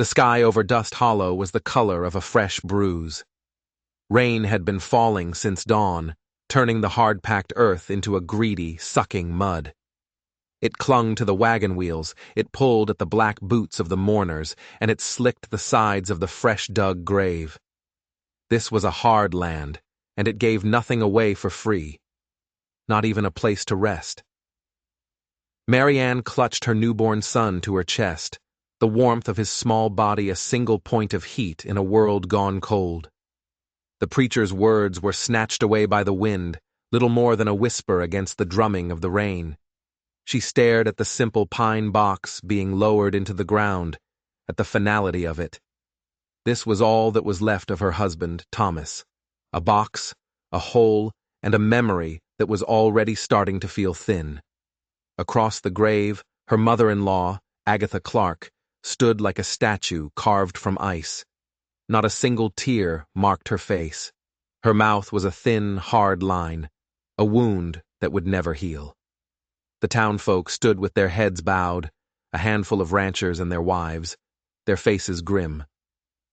The sky over Dust Hollow was the color of a fresh bruise. Rain had been falling since dawn, turning the hard-packed earth into a greedy, sucking mud. It clung to the wagon wheels, it pulled at the black boots of the mourners, and it slicked the sides of the fresh-dug grave. This was a hard land, and it gave nothing away for free. Not even a place to rest. Marianne clutched her newborn son to her chest, the warmth of his small body a single point of heat in a world gone cold. The preacher's words were snatched away by the wind, little more than a whisper against the drumming of the rain. She stared at the simple pine box being lowered into the ground, at the finality of it. This was all that was left of her husband, Thomas. A box, a hole, and a memory that was already starting to feel thin. Across the grave, her mother-in-law, Agatha Clark, stood like a statue carved from ice. Not a single tear marked her face. Her mouth was a thin, hard line, a wound that would never heal. The townfolk stood with their heads bowed, a handful of ranchers and their wives, their faces grim.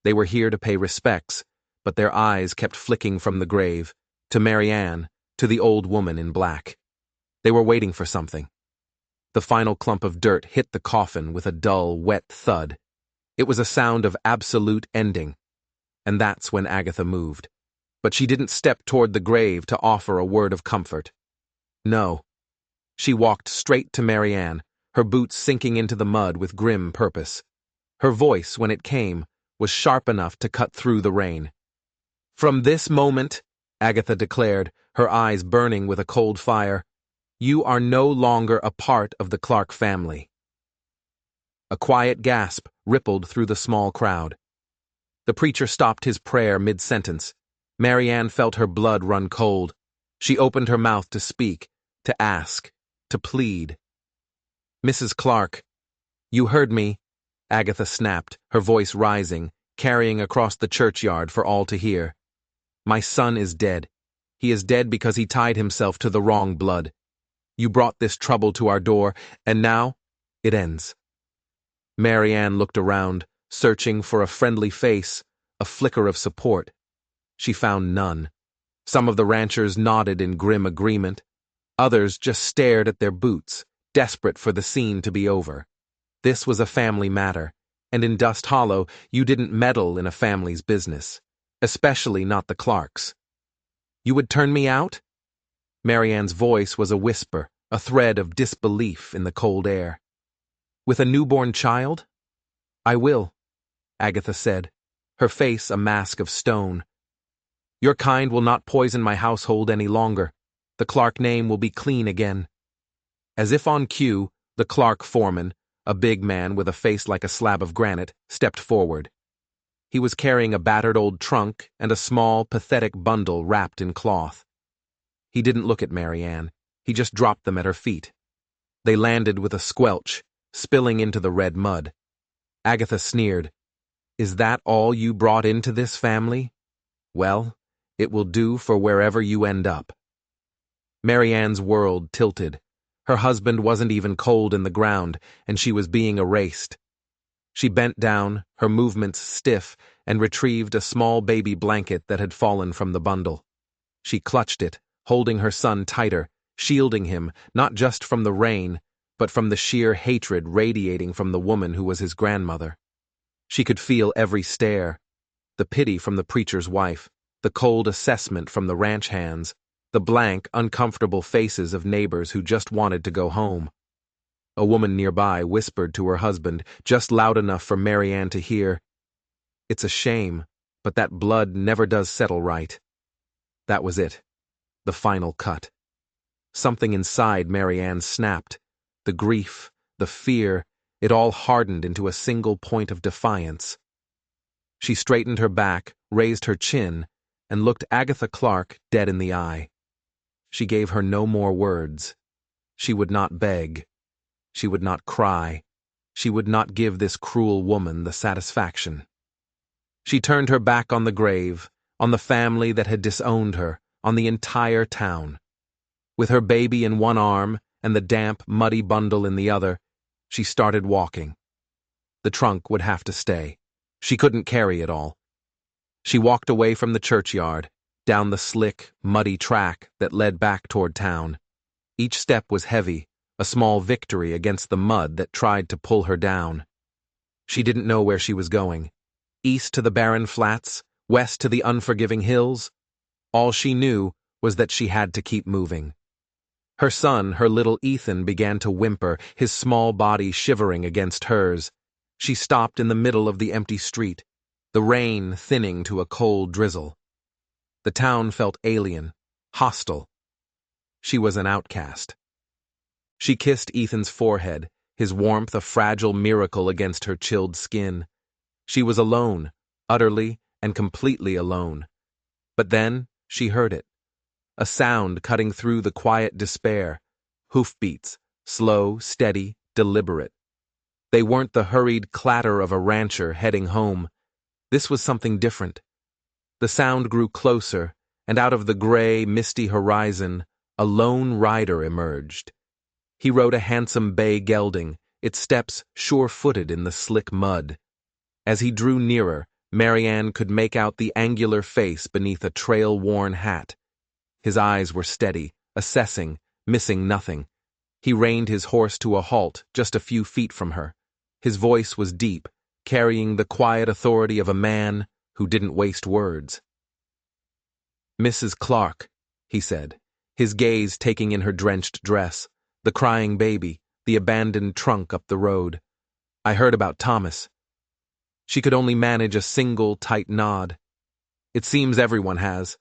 They were here to pay respects, but their eyes kept flicking from the grave, to Marianne, to the old woman in black. They were waiting for something. The final clump of dirt hit the coffin with a dull, wet thud. It was a sound of absolute ending. And that's when Agatha moved. But she didn't step toward the grave to offer a word of comfort. No. She walked straight to Marianne, her boots sinking into the mud with grim purpose. Her voice, when it came, was sharp enough to cut through the rain. "From this moment," Agatha declared, her eyes burning with a cold fire, "you are no longer a part of the Clark family." A quiet gasp rippled through the small crowd. The preacher stopped his prayer mid-sentence. Marianne felt her blood run cold. She opened her mouth to speak, to ask, to plead. "Mrs. Clark, you heard me," Agatha snapped, her voice rising, carrying across the churchyard for all to hear. "My son is dead. He is dead because he tied himself to the wrong blood. You brought this trouble to our door, and now it ends." Marianne looked around, searching for a friendly face, a flicker of support. She found none. Some of the ranchers nodded in grim agreement. Others just stared at their boots, desperate for the scene to be over. This was a family matter, and in Dust Hollow you didn't meddle in a family's business, especially not the Clarks. "You would turn me out?" Marianne's voice was a whisper, a thread of disbelief in the cold air. "With a newborn child?" "I will," Agatha said, her face a mask of stone. "Your kind will not poison my household any longer. The Clark name will be clean again." As if on cue, the Clark foreman, a big man with a face like a slab of granite, stepped forward. He was carrying a battered old trunk and a small, pathetic bundle wrapped in cloth. He didn't look at Marianne. He just dropped them at her feet. They landed with a squelch, spilling into the red mud. Agatha sneered. "Is that all you brought into this family? Well, it will do for wherever you end up." Marianne's world tilted. Her husband wasn't even cold in the ground, and she was being erased. She bent down, her movements stiff, and retrieved a small baby blanket that had fallen from the bundle. She clutched it, holding her son tighter, shielding him, not just from the rain, but from the sheer hatred radiating from the woman who was his grandmother. She could feel every stare, the pity from the preacher's wife, the cold assessment from the ranch hands, the blank, uncomfortable faces of neighbors who just wanted to go home. A woman nearby whispered to her husband, just loud enough for Marianne to hear, "It's a shame, but that blood never does settle right." That was it. The final cut. Something inside Marianne snapped. The grief, the fear, it all hardened into a single point of defiance. She straightened her back, raised her chin, and looked Agatha Clark dead in the eye. She gave her no more words. She would not beg. She would not cry. She would not give this cruel woman the satisfaction. She turned her back on the grave, on the family that had disowned her, on the entire town. With her baby in one arm and the damp, muddy bundle in the other, she started walking. The The trunk would have to stay. She couldn't carry it all. She walked away from the churchyard, down the slick, muddy track that led back toward town. Each step was heavy, a small victory against the mud that tried to pull her down. She didn't know where she was going. East to the barren flats, west to the unforgiving hills. All she knew was that she had to keep moving. Her son, her little Ethan, began to whimper, his small body shivering against hers. She stopped in the middle of the empty street, the rain thinning to a cold drizzle. The town felt alien, hostile. She was an outcast. She kissed Ethan's forehead, his warmth a fragile miracle against her chilled skin. She was alone, utterly and completely alone. But then she heard it. A sound cutting through the quiet despair. Hoofbeats, slow, steady, deliberate. They weren't the hurried clatter of a rancher heading home. This was something different. The sound grew closer, and out of the gray, misty horizon, a lone rider emerged. He rode a handsome bay gelding, its steps sure-footed in the slick mud. As he drew nearer, Marianne could make out the angular face beneath a trail-worn hat. His eyes were steady, assessing, missing nothing. He reined his horse to a halt just a few feet from her. His voice was deep, carrying the quiet authority of a man who didn't waste words. "Mrs. Clark," he said, his gaze taking in her drenched dress, the crying baby, the abandoned trunk up the road. "I heard about Thomas." She could only manage a single tight nod. "It seems everyone has."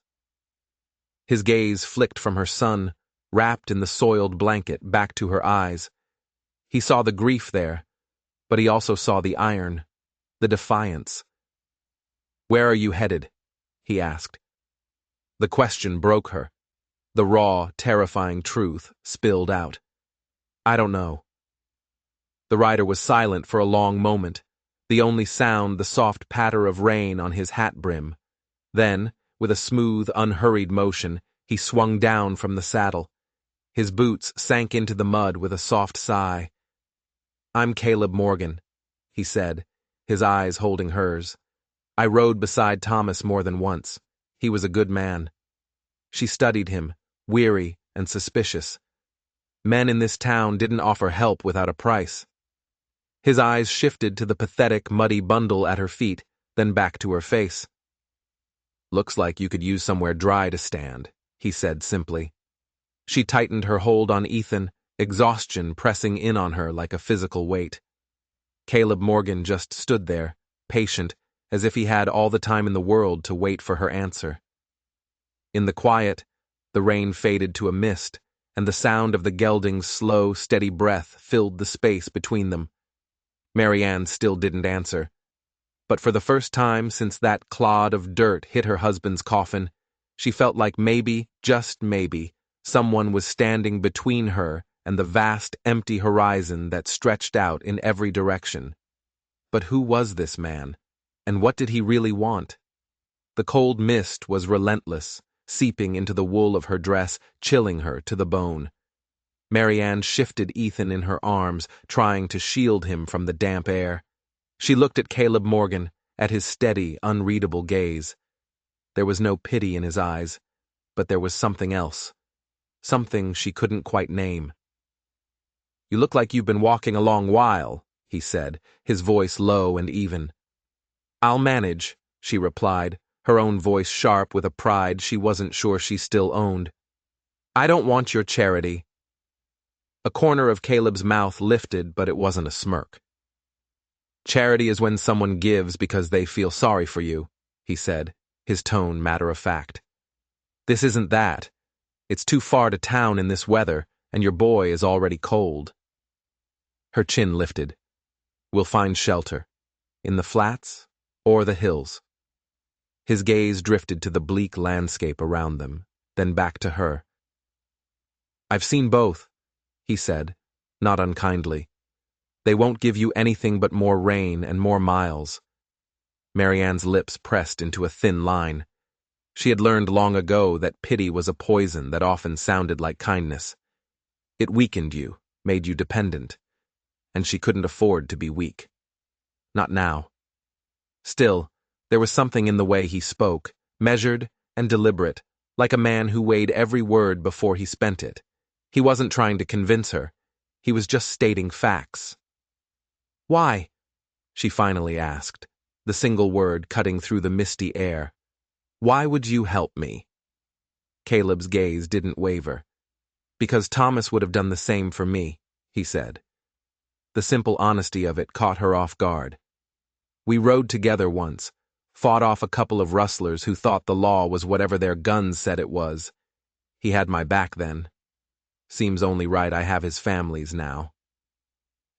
His gaze flicked from her son, wrapped in the soiled blanket, back to her eyes. He saw the grief there, but he also saw the iron, the defiance. "Where are you headed?" he asked. The question broke her. The raw, terrifying truth spilled out. "I don't know." The rider was silent for a long moment, the only sound the soft patter of rain on his hat brim. Then, with a smooth, unhurried motion, he swung down from the saddle. His boots sank into the mud with a soft sigh. "I'm Caleb Morgan," he said, his eyes holding hers. "I rode beside Thomas more than once. He was a good man." She studied him, weary and suspicious. Men in this town didn't offer help without a price. His eyes shifted to the pathetic, muddy bundle at her feet, then back to her face. "Looks like you could use somewhere dry to stand," he said simply. She tightened her hold on Ethan, exhaustion pressing in on her like a physical weight. Caleb Morgan just stood there, patient, as if he had all the time in the world to wait for her answer. In the quiet, the rain faded to a mist, and the sound of the gelding's slow, steady breath filled the space between them. Marianne still didn't answer. But for the first time since that clod of dirt hit her husband's coffin, she felt like maybe, just maybe, someone was standing between her and the vast, empty horizon that stretched out in every direction. But who was this man, and what did he really want? The cold mist was relentless, seeping into the wool of her dress, chilling her to the bone. Marianne shifted Ethan in her arms, trying to shield him from the damp air. She looked at Caleb Morgan, at his steady, unreadable gaze. There was no pity in his eyes, but there was something else. Something she couldn't quite name. "You look like you've been walking a long while," he said, his voice low and even. "I'll manage," she replied, her own voice sharp with a pride she wasn't sure she still owned. "I don't want your charity." A corner of Caleb's mouth lifted, but it wasn't a smirk. "Charity is when someone gives because they feel sorry for you," he said, his tone matter-of-fact. "This isn't that. It's too far to town in this weather, and your boy is already cold." Her chin lifted. "We'll find shelter. In the flats or the hills." His gaze drifted to the bleak landscape around them, then back to her. "I've seen both," he said, not unkindly. "They won't give you anything but more rain and more miles." Marianne's lips pressed into a thin line. She had learned long ago that pity was a poison that often sounded like kindness. It weakened you, made you dependent, and she couldn't afford to be weak. Not now. Still, there was something in the way he spoke, measured and deliberate, like a man who weighed every word before he spent it. He wasn't trying to convince her. He was just stating facts. "Why?" she finally asked, the single word cutting through the misty air. "Why would you help me?" Caleb's gaze didn't waver. "Because Thomas would have done the same for me," he said. The simple honesty of it caught her off guard. "We rode together once, fought off a couple of rustlers who thought the law was whatever their guns said it was. He had my back then. Seems only right I have his family's now."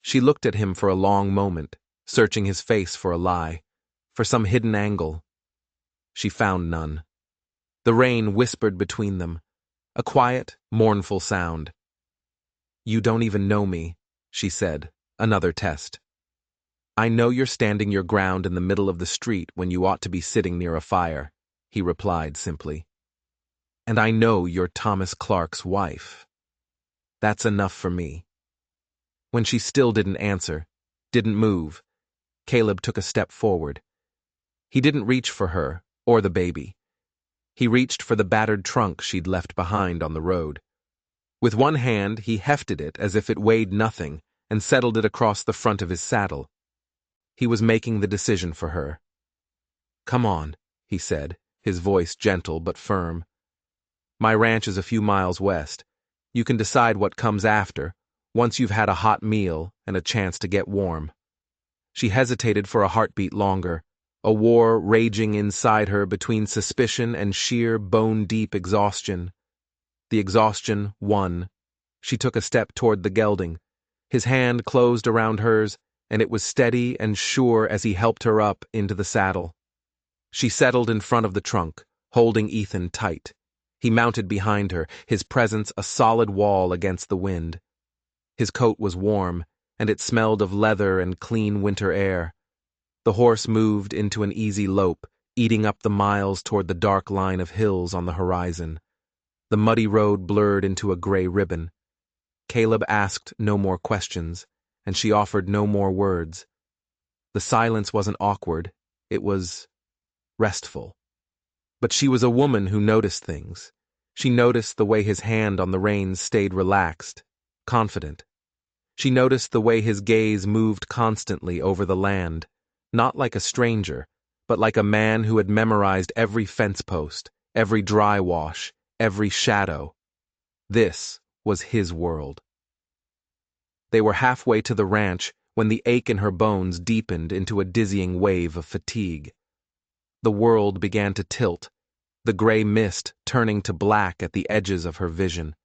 She looked at him for a long moment, searching his face for a lie, for some hidden angle. She found none. The rain whispered between them, a quiet, mournful sound. "You don't even know me," she said, another test. "I know you're standing your ground in the middle of the street when you ought to be sitting near a fire," he replied simply. "And I know you're Thomas Clark's wife. That's enough for me." When she still didn't answer, didn't move, Caleb took a step forward. He didn't reach for her, or the baby. He reached for the battered trunk she'd left behind on the road. With one hand, he hefted it as if it weighed nothing and settled it across the front of his saddle. He was making the decision for her. "Come on," he said, his voice gentle but firm. "My ranch is a few miles west. You can decide what comes after, once you've had a hot meal and a chance to get warm." She hesitated for a heartbeat longer, a war raging inside her between suspicion and sheer bone-deep exhaustion. The exhaustion won. She took a step toward the gelding. His hand closed around hers, and it was steady and sure as he helped her up into the saddle. She settled in front of the trunk, holding Ethan tight. He mounted behind her, his presence a solid wall against the wind. His coat was warm, and it smelled of leather and clean winter air. The horse moved into an easy lope, eating up the miles toward the dark line of hills on the horizon. The muddy road blurred into a gray ribbon. Caleb asked no more questions, and she offered no more words. The silence wasn't awkward, it was restful. But she was a woman who noticed things. She noticed the way his hand on the reins stayed relaxed, confident. She noticed the way his gaze moved constantly over the land, not like a stranger, but like a man who had memorized every fence post, every dry wash, every shadow. This was his world. They were halfway to the ranch when the ache in her bones deepened into a dizzying wave of fatigue. The world began to tilt, the gray mist turning to black at the edges of her vision.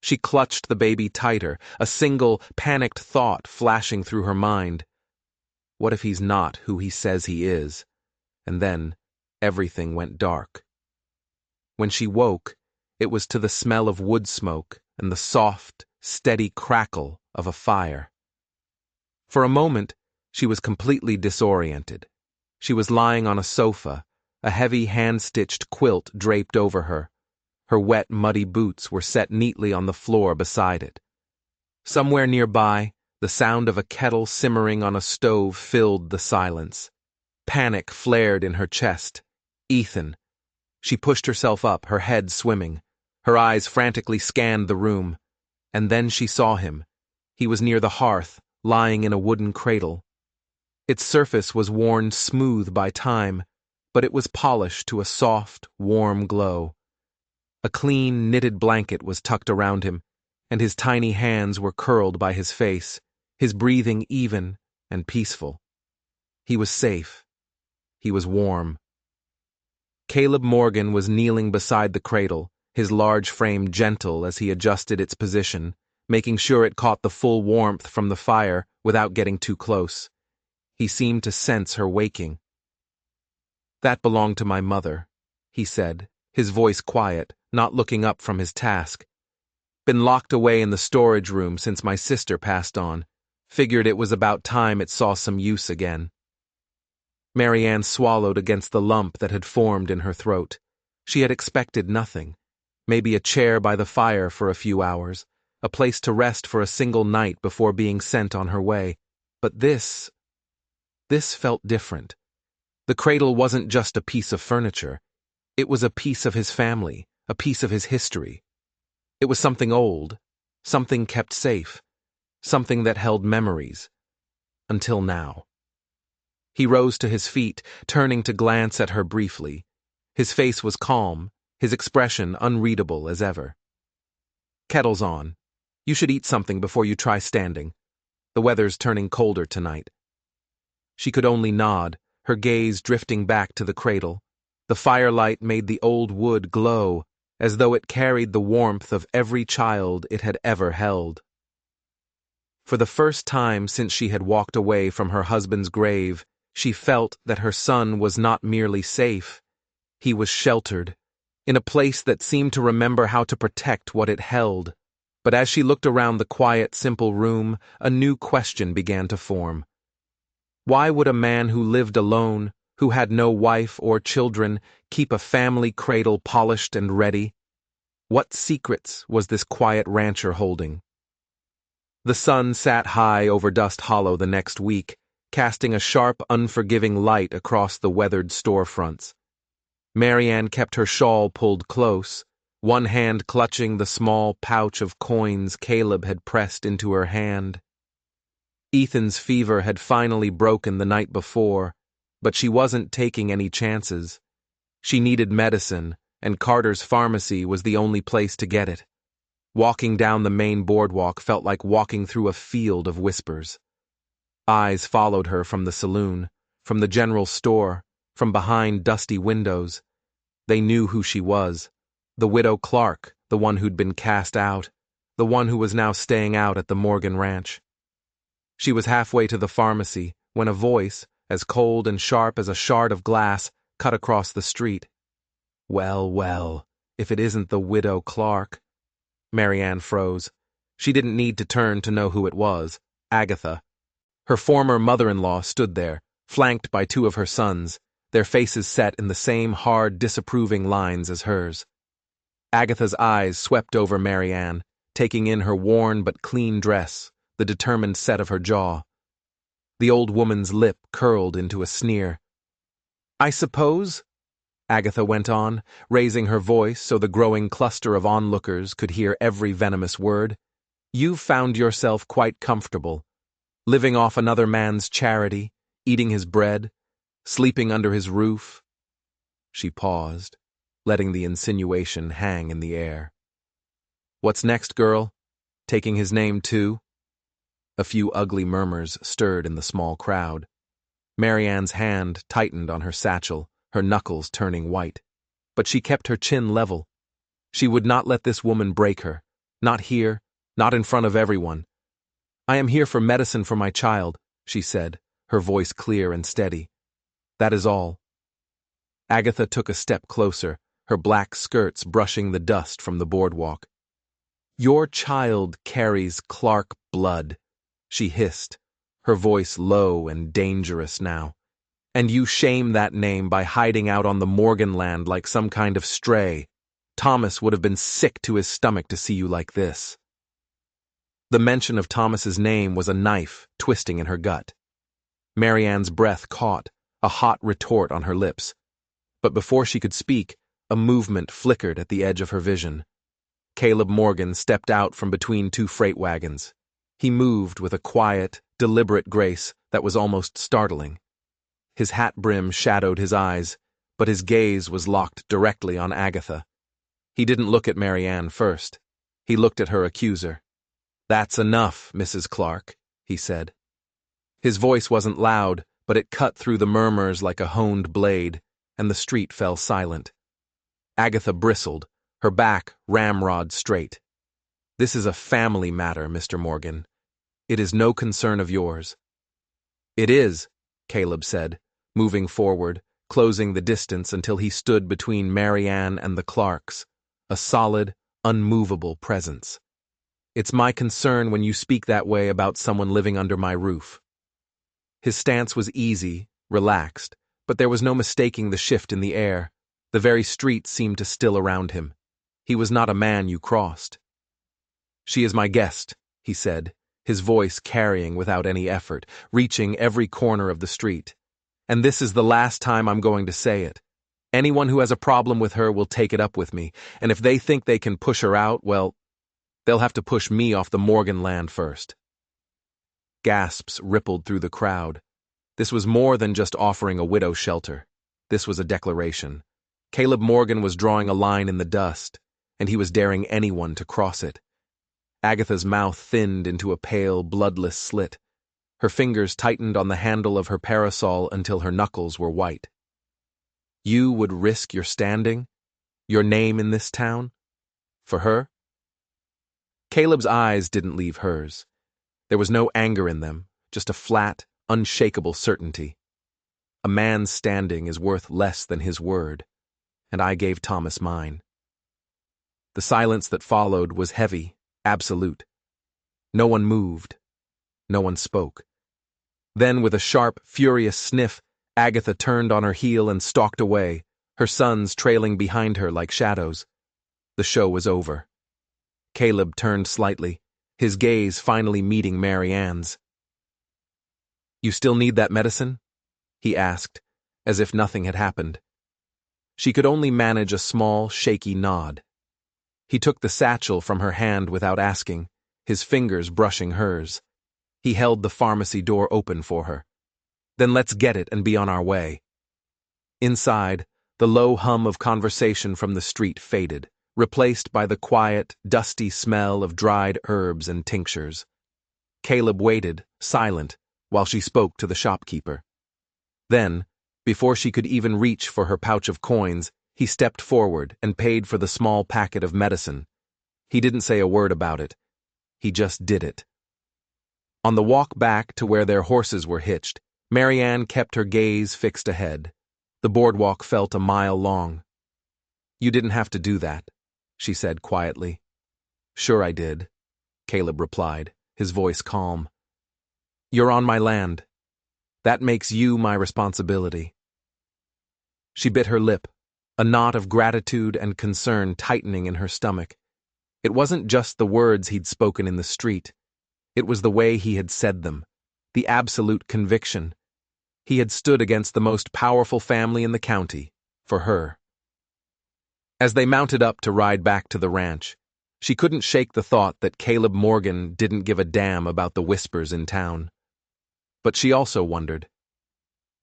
She clutched the baby tighter, a single, panicked thought flashing through her mind. What if he's not who he says he is? And then, everything went dark. When she woke, it was to the smell of wood smoke and the soft, steady crackle of a fire. For a moment, she was completely disoriented. She was lying on a sofa, a heavy hand-stitched quilt draped over her. Her wet, muddy boots were set neatly on the floor beside it. Somewhere nearby, the sound of a kettle simmering on a stove filled the silence. Panic flared in her chest. Ethan. She pushed herself up, her head swimming. Her eyes frantically scanned the room. And then she saw him. He was near the hearth, lying in a wooden cradle. Its surface was worn smooth by time, but it was polished to a soft, warm glow. A clean, knitted blanket was tucked around him, and his tiny hands were curled by his face, his breathing even and peaceful. He was safe. He was warm. Caleb Morgan was kneeling beside the cradle, his large frame gentle as he adjusted its position, making sure it caught the full warmth from the fire without getting too close. He seemed to sense her waking. "That belonged to my mother," he said, his voice quiet, not looking up from his task. "Been locked away in the storage room since my sister passed on. Figured it was about time it saw some use again." Marianne swallowed against the lump that had formed in her throat. She had expected nothing. Maybe a chair by the fire for a few hours, a place to rest for a single night before being sent on her way. But this... This felt different. The cradle wasn't just a piece of furniture. It was a piece of his family, a piece of his history. It was something old, something kept safe, something that held memories. Until now. He rose to his feet, turning to glance at her briefly. His face was calm, his expression unreadable as ever. Kettle's on. You should eat something before you try standing. The weather's turning colder tonight. She could only nod, her gaze drifting back to the cradle. The firelight made the old wood glow, as though it carried the warmth of every child it had ever held. For the first time since she had walked away from her husband's grave, she felt that her son was not merely safe. He was sheltered, in a place that seemed to remember how to protect what it held. But as she looked around the quiet, simple room, a new question began to form. Why would a man who lived alone, who had no wife or children, keep a family cradle polished and ready? What secrets was this quiet rancher holding? The sun sat high over Dust Hollow the next week, casting a sharp, unforgiving light across the weathered storefronts. Marianne kept her shawl pulled close, one hand clutching the small pouch of coins Caleb had pressed into her hand. Ethan's fever had finally broken the night before, but she wasn't taking any chances. She needed medicine, and Carter's pharmacy was the only place to get it. Walking down the main boardwalk felt like walking through a field of whispers. Eyes followed her from the saloon, from the general store, from behind dusty windows. They knew who she was. The widow Clark, the one who'd been cast out, the one who was now staying out at the Morgan Ranch. She was halfway to the pharmacy when a voice, as cold and sharp as a shard of glass, cut across the street. Well, well, if it isn't the widow Clark. Marianne froze. She didn't need to turn to know who it was. Agatha. Her former mother-in-law stood there, flanked by two of her sons, their faces set in the same hard, disapproving lines as hers. Agatha's eyes swept over Marianne, taking in her worn but clean dress, the determined set of her jaw. The old woman's lip curled into a sneer. I suppose, Agatha went on, raising her voice so the growing cluster of onlookers could hear every venomous word, you've found yourself quite comfortable, living off another man's charity, eating his bread, sleeping under his roof. She paused, letting the insinuation hang in the air. What's next, girl? Taking his name too? A few ugly murmurs stirred in the small crowd. Marianne's hand tightened on her satchel, her knuckles turning white. But she kept her chin level. She would not let this woman break her. Not here, not in front of everyone. I am here for medicine for my child, she said, her voice clear and steady. That is all. Agatha took a step closer, her black skirts brushing the dust from the boardwalk. Your child carries Clark blood, she hissed, her voice low and dangerous now. And you shame that name by hiding out on the Morgan land like some kind of stray. Thomas would have been sick to his stomach to see you like this. The mention of Thomas's name was a knife twisting in her gut. Marianne's breath caught, a hot retort on her lips. But before she could speak, a movement flickered at the edge of her vision. Caleb Morgan stepped out from between two freight wagons. He moved with a quiet, deliberate grace that was almost startling. His hat brim shadowed his eyes, but his gaze was locked directly on Agatha. He didn't look at Marianne first. He looked at her accuser. That's enough, Mrs. Clark, he said. His voice wasn't loud, but it cut through the murmurs like a honed blade, and the street fell silent. Agatha bristled, her back ramrod straight. This is a family matter, Mr. Morgan. It is no concern of yours. It is, Caleb said, moving forward, closing the distance until he stood between Marianne and the Clarks, a solid, unmovable presence. It's my concern when you speak that way about someone living under my roof. His stance was easy, relaxed, but there was no mistaking the shift in the air. The very street seemed to still around him. He was not a man you crossed. She is my guest, he said, his voice carrying without any effort, reaching every corner of the street. "And this is the last time I'm going to say it. Anyone who has a problem with her will take it up with me, and if they think they can push her out, well, they'll have to push me off the Morgan land first." Gasps rippled through the crowd. This was more than just offering a widow shelter. This was a declaration. Caleb Morgan was drawing a line in the dust, and he was daring anyone to cross it. Agatha's mouth thinned into a pale, bloodless slit. Her fingers tightened on the handle of her parasol until her knuckles were white. "You would risk your standing? Your name in this town? For her?" Caleb's eyes didn't leave hers. There was no anger in them, just a flat, unshakable certainty. A man's standing is worth less than his word, and I gave Thomas mine. The silence that followed was heavy, absolute. No one moved. No one spoke. Then, with a sharp, furious sniff, Agatha turned on her heel and stalked away, her sons trailing behind her like shadows. The show was over. Caleb turned slightly, his gaze finally meeting Mary Ann's. "You still need that medicine?" he asked, as if nothing had happened. She could only manage a small, shaky nod. He took the satchel from her hand without asking, his fingers brushing hers. He held the pharmacy door open for her. "Then let's get it and be on our way." Inside, the low hum of conversation from the street faded, replaced by the quiet, dusty smell of dried herbs and tinctures. Caleb waited, silent, while she spoke to the shopkeeper. Then, before she could even reach for her pouch of coins, he stepped forward and paid for the small packet of medicine. He didn't say a word about it. He just did it. On the walk back to where their horses were hitched, Mary Ann kept her gaze fixed ahead. The boardwalk felt a mile long. "You didn't have to do that," she said quietly. "Sure I did," Caleb replied, his voice calm. "You're on my land. That makes you my responsibility." She bit her lip, a knot of gratitude and concern tightening in her stomach. It wasn't just the words he'd spoken in the street. It was the way he had said them, the absolute conviction. He had stood against the most powerful family in the county, for her. As they mounted up to ride back to the ranch, she couldn't shake the thought that Caleb Morgan didn't give a damn about the whispers in town. But she also wondered,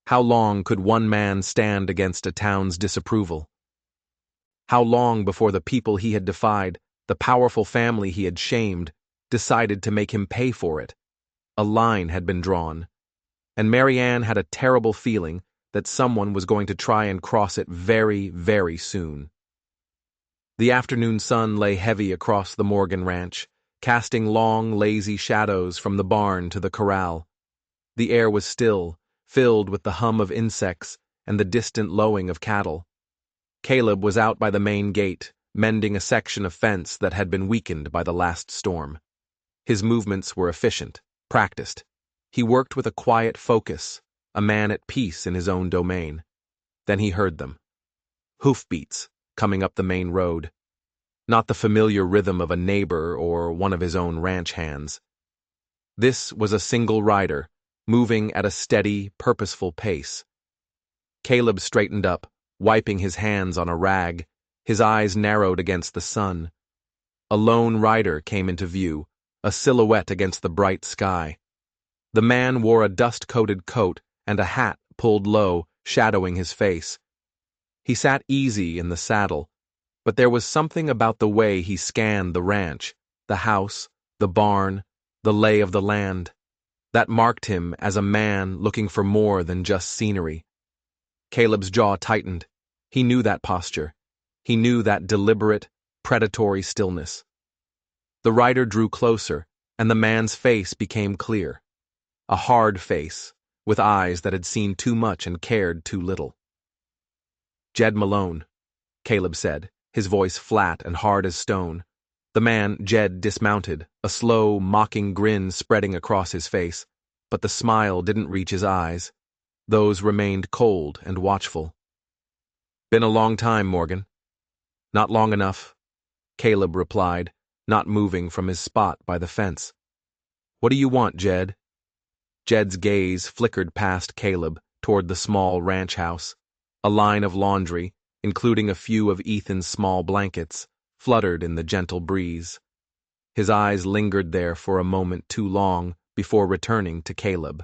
how long could one man stand against a town's disapproval? How long before the people he had defied, the powerful family he had shamed, decided to make him pay for it? A line had been drawn, and Mary Ann had a terrible feeling that someone was going to try and cross it very, very soon. The afternoon sun lay heavy across the Morgan ranch, casting long, lazy shadows from the barn to the corral. The air was still, filled with the hum of insects and the distant lowing of cattle. Caleb was out by the main gate, mending a section of fence that had been weakened by the last storm. His movements were efficient, practiced. He worked with a quiet focus, a man at peace in his own domain. Then he heard them. Hoofbeats, coming up the main road. Not the familiar rhythm of a neighbor or one of his own ranch hands. This was a single rider, moving at a steady, purposeful pace. Caleb straightened up, wiping his hands on a rag, his eyes narrowed against the sun. A lone rider came into view, a silhouette against the bright sky. The man wore a dust-coated coat and a hat pulled low, shadowing his face. He sat easy in the saddle, but there was something about the way he scanned the ranch, the house, the barn, the lay of the land, that marked him as a man looking for more than just scenery. Caleb's jaw tightened. He knew that posture. He knew that deliberate, predatory stillness. The rider drew closer, and the man's face became clear. A hard face, with eyes that had seen too much and cared too little. "Jed Malone," Caleb said, his voice flat and hard as stone. The man, Jed, dismounted, a slow, mocking grin spreading across his face, but the smile didn't reach his eyes. Those remained cold and watchful. "Been a long time, Morgan." "Not long enough," Caleb replied, not moving from his spot by the fence. What do you want, Jed? Jed's gaze flickered past Caleb toward the small ranch house. A line of laundry, including a few of Ethan's small blankets, fluttered in the gentle breeze. His eyes lingered there for a moment too long before returning to Caleb.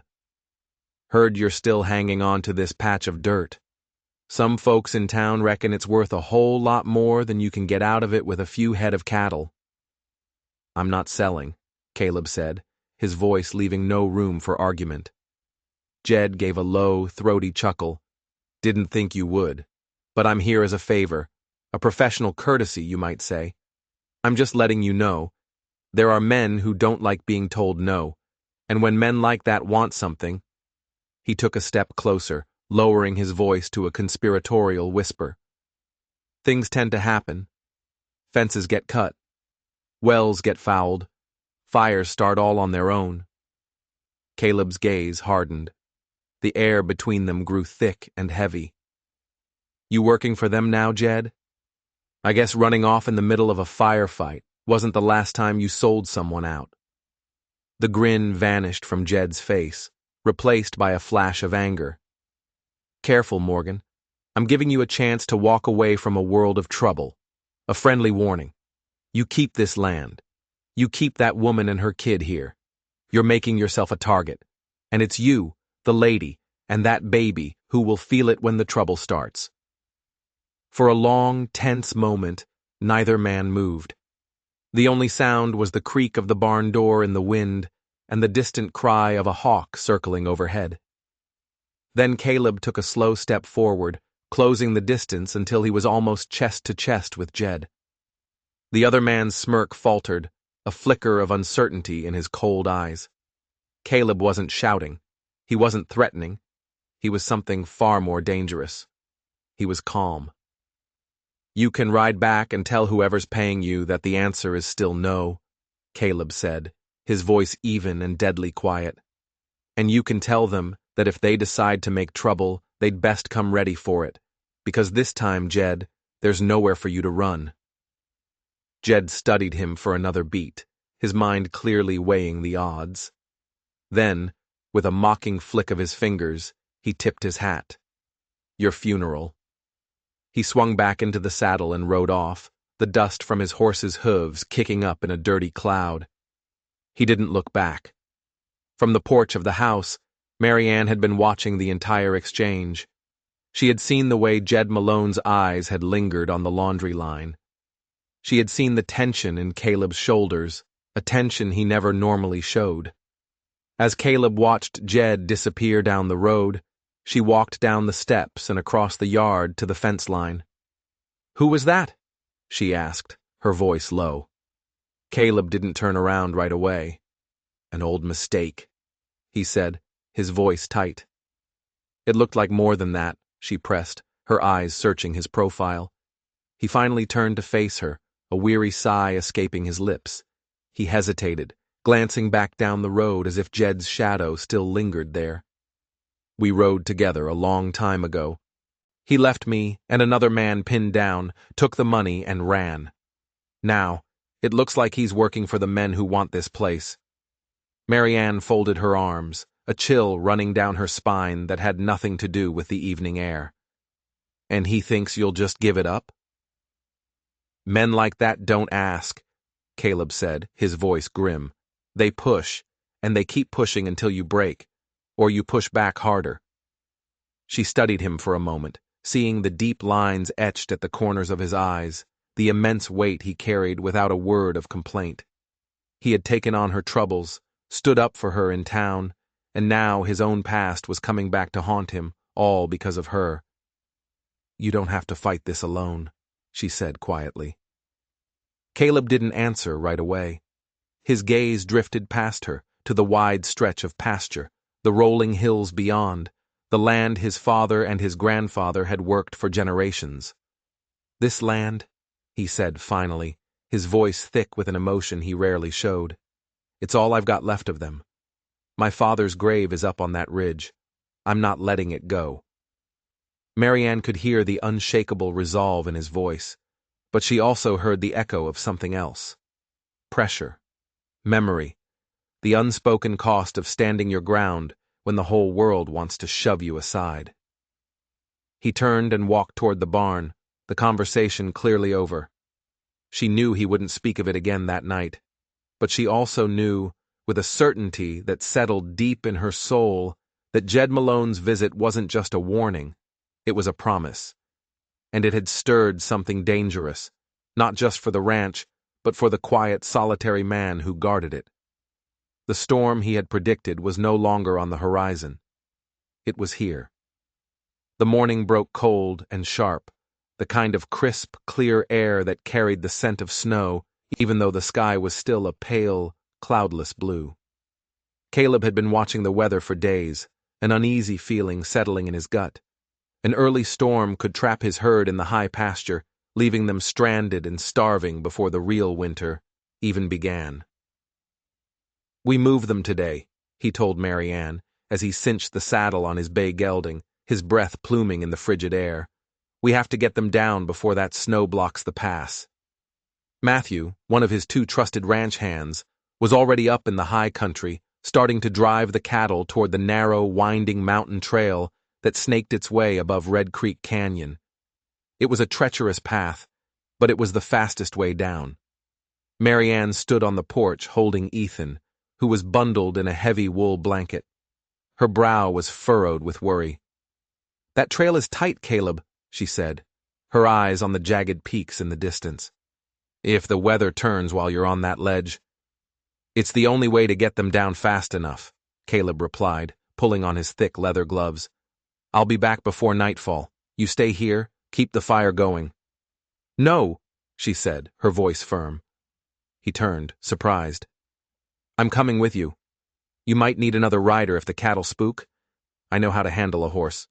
Heard you're still hanging on to this patch of dirt. Some folks in town reckon it's worth a whole lot more than you can get out of it with a few head of cattle. I'm not selling, Caleb said, his voice leaving no room for argument. Jed gave a low, throaty chuckle. Didn't think you would. But I'm here as a favor. A professional courtesy, you might say. I'm just letting you know. There are men who don't like being told no. And when men like that want something... He took a step closer, lowering his voice to a conspiratorial whisper. Things tend to happen. Fences get cut. Wells get fouled. Fires start all on their own. Caleb's gaze hardened. The air between them grew thick and heavy. You working for them now, Jed? I guess running off in the middle of a firefight wasn't the last time you sold someone out. The grin vanished from Jed's face, replaced by a flash of anger. Careful, Morgan. I'm giving you a chance to walk away from a world of trouble. A friendly warning. You keep this land. You keep that woman and her kid here. You're making yourself a target. And it's you, the lady, and that baby who will feel it when the trouble starts. For a long, tense moment, neither man moved. The only sound was the creak of the barn door in the wind and the distant cry of a hawk circling overhead. Then Caleb took a slow step forward, closing the distance until he was almost chest to chest with Jed. The other man's smirk faltered, a flicker of uncertainty in his cold eyes. Caleb wasn't shouting. He wasn't threatening. He was something far more dangerous. He was calm. You can ride back and tell whoever's paying you that the answer is still no, Caleb said, his voice even and deadly quiet. And you can tell them that if they decide to make trouble, they'd best come ready for it, because this time, Jed, there's nowhere for you to run. Jed studied him for another beat, his mind clearly weighing the odds. Then, with a mocking flick of his fingers, he tipped his hat. Your funeral. He swung back into the saddle and rode off, the dust from his horse's hooves kicking up in a dirty cloud. He didn't look back. From the porch of the house, Marianne had been watching the entire exchange. She had seen the way Jed Malone's eyes had lingered on the laundry line. She had seen the tension in Caleb's shoulders, a tension he never normally showed. As Caleb watched Jed disappear down the road, she walked down the steps and across the yard to the fence line. Who was that? She asked, her voice low. Caleb didn't turn around right away. An old mistake, he said, his voice tight. It looked like more than that, she pressed, her eyes searching his profile. He finally turned to face her, a weary sigh escaping his lips. He hesitated, glancing back down the road as if Jed's shadow still lingered there. We rode together a long time ago. He left me and another man pinned down, took the money and ran. Now, it looks like he's working for the men who want this place. Marianne folded her arms, a chill running down her spine that had nothing to do with the evening air. And he thinks you'll just give it up? Men like that don't ask, Caleb said, his voice grim. They push, and they keep pushing until you break, or you push back harder. She studied him for a moment, seeing the deep lines etched at the corners of his eyes, the immense weight he carried without a word of complaint. He had taken on her troubles, stood up for her in town, and now his own past was coming back to haunt him, all because of her. You don't have to fight this alone, she said quietly. Caleb didn't answer right away. His gaze drifted past her, to the wide stretch of pasture, the rolling hills beyond, the land his father and his grandfather had worked for generations. This land, he said finally, his voice thick with an emotion he rarely showed. It's all I've got left of them. My father's grave is up on that ridge. I'm not letting it go. Marianne could hear the unshakable resolve in his voice, but she also heard the echo of something else. Pressure. Memory. the unspoken cost of standing your ground when the whole world wants to shove you aside. He turned and walked toward the barn, the conversation clearly over. She knew he wouldn't speak of it again that night, but she also knew, with a certainty that settled deep in her soul, that Jed Malone's visit wasn't just a warning, it was a promise. And it had stirred something dangerous, not just for the ranch, but for the quiet, solitary man who guarded it. The storm he had predicted was no longer on the horizon. It was here. The morning broke cold and sharp, the kind of crisp, clear air that carried the scent of snow, even though the sky was still a pale, cloudless blue. Caleb had been watching the weather for days, an uneasy feeling settling in his gut. An early storm could trap his herd in the high pasture, leaving them stranded and starving before the real winter even began. "We moved them today," he told Mary Ann, as he cinched the saddle on his bay gelding, his breath pluming in the frigid air. "We have to get them down before that snow blocks the pass." Matthew, one of his 2 trusted ranch hands, was already up in the high country, starting to drive the cattle toward the narrow, winding mountain trail that snaked its way above Red Creek Canyon. It was a treacherous path, but it was the fastest way down. Mary Ann stood on the porch holding Ethan, who was bundled in a heavy wool blanket. Her brow was furrowed with worry. "That trail is tight, Caleb," she said, her eyes on the jagged peaks in the distance. "If the weather turns while you're on that ledge." "It's the only way to get them down fast enough," Caleb replied, pulling on his thick leather gloves. "I'll be back before nightfall. You stay here, keep the fire going." "No," she said, her voice firm. He turned, surprised. "I'm coming with you. You might need another rider if the cattle spook. I know how to handle a horse."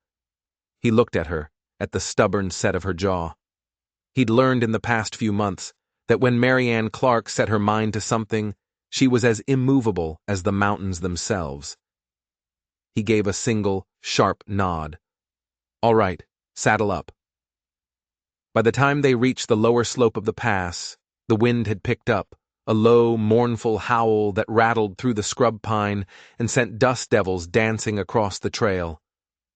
He looked at her, at the stubborn set of her jaw. He'd learned in the past few months that when Mary Ann Clark set her mind to something, she was as immovable as the mountains themselves. He gave a single, sharp nod. "All right, saddle up." By the time they reached the lower slope of the pass, the wind had picked up, a low, mournful howl that rattled through the scrub pine and sent dust devils dancing across the trail.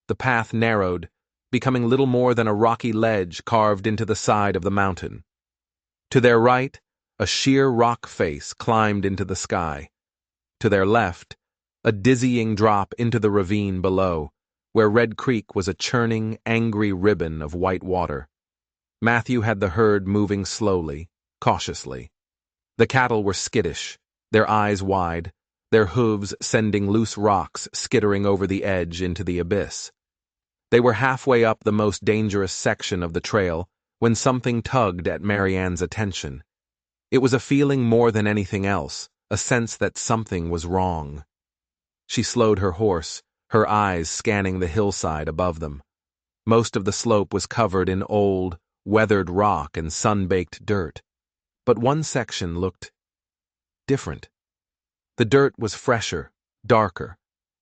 The path narrowed, becoming little more than a rocky ledge carved into the side of the mountain. To their right, a sheer rock face climbed into the sky. To their left, a dizzying drop into the ravine below, where Red Creek was a churning, angry ribbon of white water. Matthew had the herd moving slowly, cautiously. The cattle were skittish, their eyes wide, their hooves sending loose rocks skittering over the edge into the abyss. They were halfway up the most dangerous section of the trail when something tugged at Mary Ann's attention. It was a feeling more than anything else, a sense that something was wrong. She slowed her horse, her eyes scanning the hillside above them. Most of the slope was covered in old, weathered rock and sun-baked dirt, but one section looked different. The dirt was fresher, darker,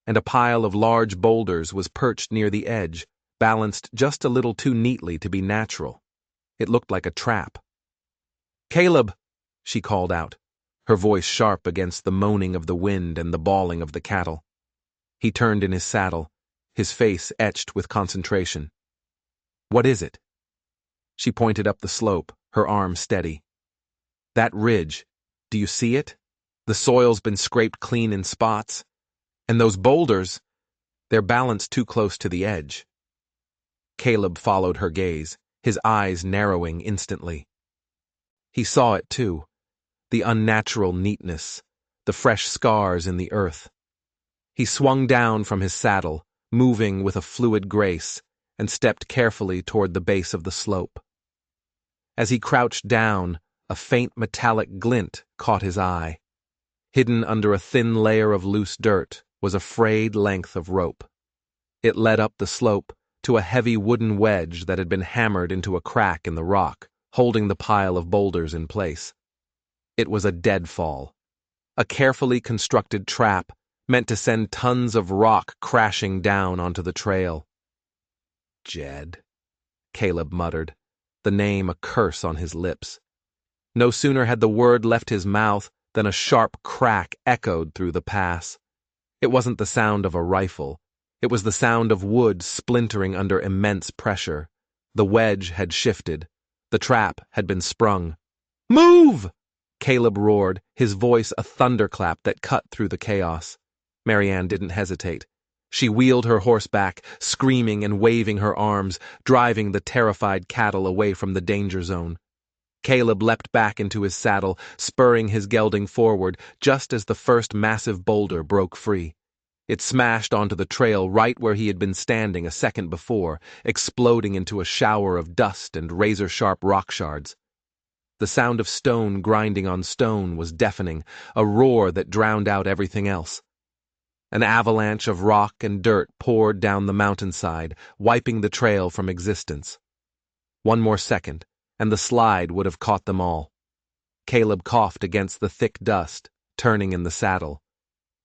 and a pile of large boulders was perched near the edge, balanced just a little too neatly to be natural. It looked like a trap. "Caleb!" she called out, her voice sharp against the moaning of the wind and the bawling of the cattle. He turned in his saddle, his face etched with concentration. "What is it?" She pointed up the slope, her arm steady. "That ridge, do you see it? The soil's been scraped clean in spots. And those boulders, they're balanced too close to the edge." Caleb followed her gaze, his eyes narrowing instantly. He saw it too, the unnatural neatness, the fresh scars in the earth. He swung down from his saddle, moving with a fluid grace, and stepped carefully toward the base of the slope. As he crouched down, a faint metallic glint caught his eye. Hidden under a thin layer of loose dirt was a frayed length of rope. It led up the slope to a heavy wooden wedge that had been hammered into a crack in the rock, holding the pile of boulders in place. It was a deadfall, a carefully constructed trap meant to send tons of rock crashing down onto the trail. "Jed," Caleb muttered, the name a curse on his lips. No sooner had the word left his mouth Then a sharp crack echoed through the pass. It wasn't the sound of a rifle. It was the sound of wood splintering under immense pressure. The wedge had shifted. The trap had been sprung. "Move!" Caleb roared, his voice a thunderclap that cut through the chaos. Marianne didn't hesitate. She wheeled her horse back, screaming and waving her arms, driving the terrified cattle away from the danger zone. Caleb leapt back into his saddle, spurring his gelding forward just as the first massive boulder broke free. It smashed onto the trail right where he had been standing a second before, exploding into a shower of dust and razor-sharp rock shards. The sound of stone grinding on stone was deafening, a roar that drowned out everything else. An avalanche of rock and dirt poured down the mountainside, wiping the trail from existence. One more second, and the slide would have caught them all. Caleb coughed against the thick dust, turning in the saddle.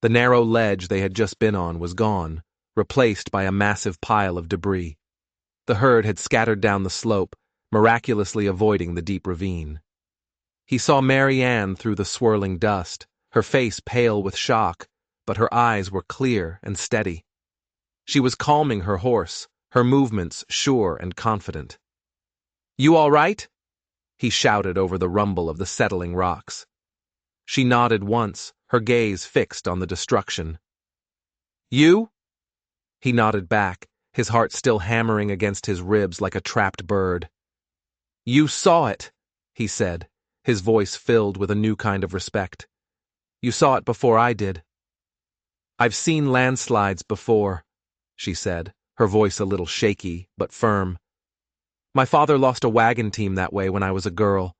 The narrow ledge they had just been on was gone, replaced by a massive pile of debris. The herd had scattered down the slope, miraculously avoiding the deep ravine. He saw Marianne through the swirling dust, her face pale with shock, but her eyes were clear and steady. She was calming her horse, her movements sure and confident. "You all right?" he shouted over the rumble of the settling rocks. She nodded once, her gaze fixed on the destruction. "You?" He nodded back, his heart still hammering against his ribs like a trapped bird. "You saw it," he said, his voice filled with a new kind of respect. "You saw it before I did." "I've seen landslides before," she said, her voice a little shaky but firm. "My father lost a wagon team that way when I was a girl.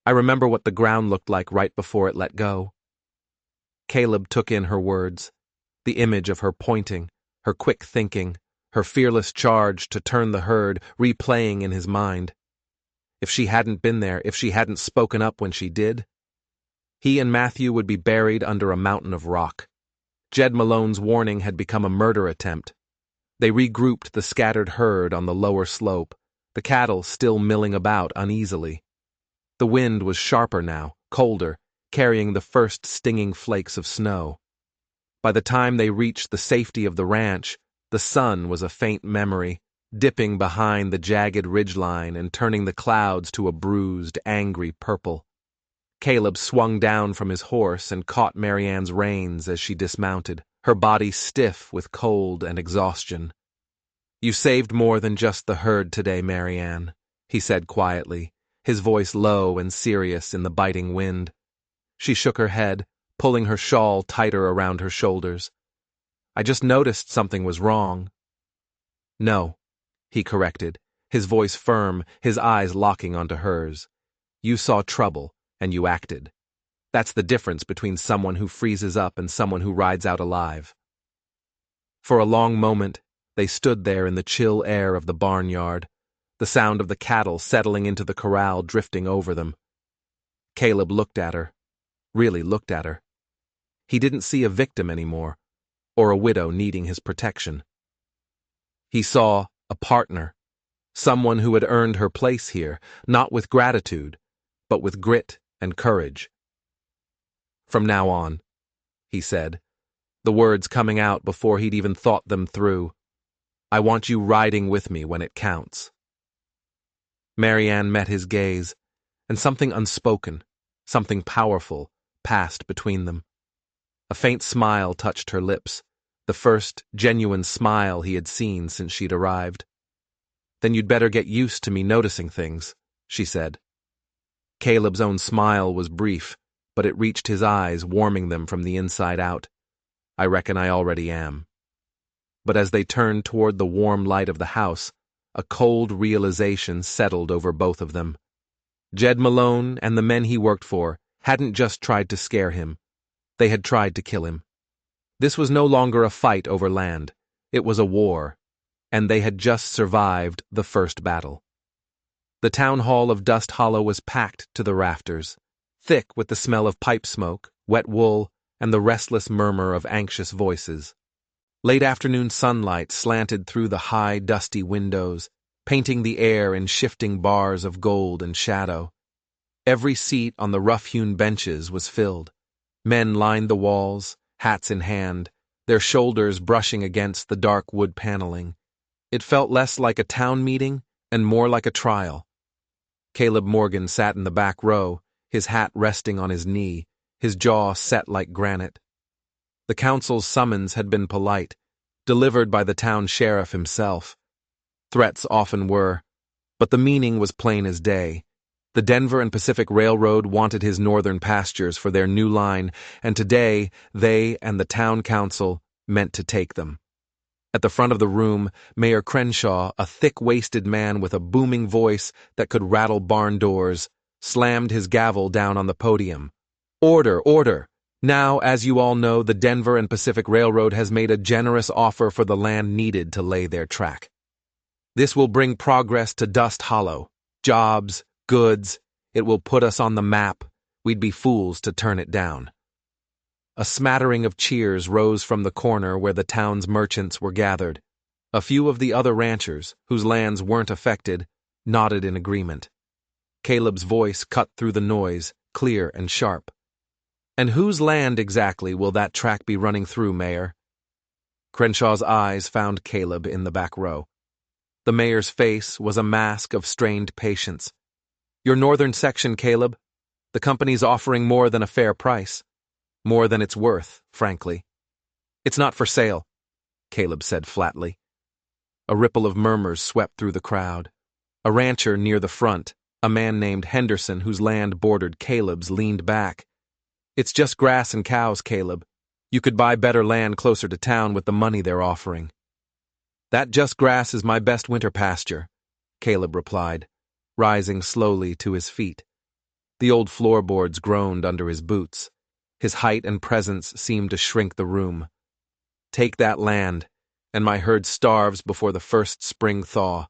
I remember what the ground looked like right before it let go." Caleb took in her words, the image of her pointing, her quick thinking, her fearless charge to turn the herd, replaying in his mind. If she hadn't been there, if she hadn't spoken up when she did, he and Matthew would be buried under a mountain of rock. Jed Malone's warning had become a murder attempt. They regrouped the scattered herd on the lower slope, the cattle still milling about uneasily. The wind was sharper now, colder, carrying the first stinging flakes of snow. By the time they reached the safety of the ranch, the sun was a faint memory, dipping behind the jagged ridgeline and turning the clouds to a bruised, angry purple. Caleb swung down from his horse and caught Marianne's reins as she dismounted, her body stiff with cold and exhaustion. "You saved more than just the herd today, Marianne," he said quietly, his voice low and serious in the biting wind. She shook her head, pulling her shawl tighter around her shoulders. "I just noticed something was wrong." "No," he corrected, his voice firm, his eyes locking onto hers. "You saw trouble, and you acted. That's the difference between someone who freezes up and someone who rides out alive." For a long moment, they stood there in the chill air of the barnyard, the sound of the cattle settling into the corral drifting over them. Caleb looked at her, really looked at her. He didn't see a victim anymore, or a widow needing his protection. He saw a partner, someone who had earned her place here, not with gratitude, but with grit and courage. "From now on," he said, the words coming out before he'd even thought them through, "I want you riding with me when it counts." Marianne met his gaze, and something unspoken, something powerful, passed between them. A faint smile touched her lips, the first genuine smile he had seen since she'd arrived. "Then you'd better get used to me noticing things," she said. Caleb's own smile was brief, but it reached his eyes, warming them from the inside out. "I reckon I already am." But as they turned toward the warm light of the house, a cold realization settled over both of them. Jed Malone and the men he worked for hadn't just tried to scare him. They had tried to kill him. This was no longer a fight over land. It was a war, and they had just survived the first battle. The town hall of Dust Hollow was packed to the rafters, thick with the smell of pipe smoke, wet wool, and the restless murmur of anxious voices. Late afternoon sunlight slanted through the high, dusty windows, painting the air in shifting bars of gold and shadow. Every seat on the rough-hewn benches was filled. Men lined the walls, hats in hand, their shoulders brushing against the dark wood paneling. It felt less like a town meeting and more like a trial. Caleb Morgan sat in the back row, his hat resting on his knee, his jaw set like granite. The council's summons had been polite, delivered by the town sheriff himself. Threats often were, but the meaning was plain as day. The Denver and Pacific Railroad wanted his northern pastures for their new line, and today they and the town council meant to take them. At the front of the room, Mayor Crenshaw, a thick-waisted man with a booming voice that could rattle barn doors, slammed his gavel down on the podium. Order, order! Now, as you all know, the Denver and Pacific Railroad has made a generous offer for the land needed to lay their track. This will bring progress to Dust Hollow. Jobs, goods, it will put us on the map. We'd be fools to turn it down. A smattering of cheers rose from the corner where the town's merchants were gathered. A few of the other ranchers, whose lands weren't affected, nodded in agreement. Caleb's voice cut through the noise, clear and sharp. And whose land exactly will that track be running through, Mayor? Crenshaw's eyes found Caleb in the back row. The mayor's face was a mask of strained patience. Your northern section, Caleb. The company's offering more than a fair price. More than it's worth, frankly. It's not for sale, Caleb said flatly. A ripple of murmurs swept through the crowd. A rancher near the front, a man named Henderson whose land bordered Caleb's, leaned back. It's just grass and cows, Caleb. You could buy better land closer to town with the money they're offering. That just grass is my best winter pasture, Caleb replied, rising slowly to his feet. The old floorboards groaned under his boots. His height and presence seemed to shrink the room. Take that land, and my herd starves before the first spring thaw.